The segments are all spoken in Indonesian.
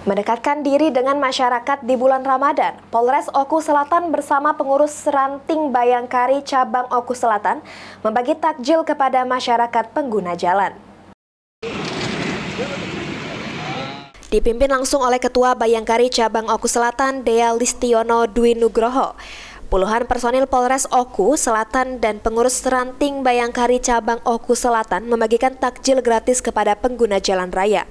Mendekatkan diri dengan masyarakat di bulan Ramadan, Polres Oku Selatan bersama pengurus Ranting Bayangkari Cabang Oku Selatan membagi takjil kepada masyarakat pengguna jalan. Dipimpin langsung oleh Ketua Bayangkari Cabang Oku Selatan, Dea Listiono Dwi Nugroho. Puluhan personil Polres Oku Selatan dan pengurus Ranting Bayangkari Cabang Oku Selatan membagikan takjil gratis kepada pengguna jalan raya.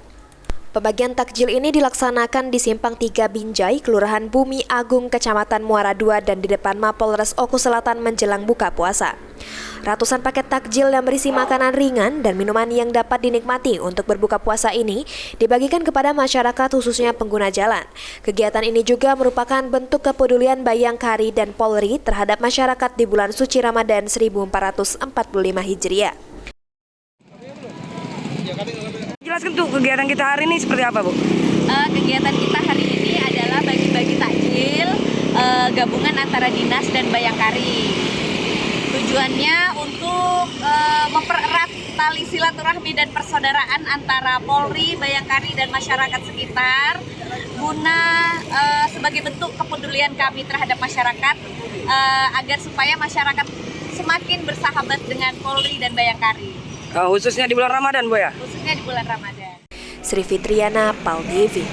Pembagian takjil ini dilaksanakan di Simpang 3 Binjai, Kelurahan Bumi Agung, Kecamatan Muara II dan di depan Mapolres Oku Selatan menjelang buka puasa. Ratusan paket takjil yang berisi makanan ringan dan minuman yang dapat dinikmati untuk berbuka puasa ini dibagikan kepada masyarakat khususnya pengguna jalan. Kegiatan ini juga merupakan bentuk kepedulian Bayangkari dan Polri terhadap masyarakat di bulan suci Ramadan 1445 Hijriah. Jelaskan tuh kegiatan kita hari ini seperti apa, Bu? Kegiatan kita hari ini adalah bagi-bagi takjil gabungan antara dinas dan Bayangkari. Tujuannya untuk mempererat tali silaturahmi dan persaudaraan antara Polri, Bayangkari, dan masyarakat sekitar guna sebagai bentuk kepedulian kami terhadap masyarakat agar supaya masyarakat semakin bersahabat dengan Polri dan Bayangkari. Khususnya di bulan Ramadan, Bu ya? Khususnya di bulan Ramadan. Sri Fitriana, Pal TV.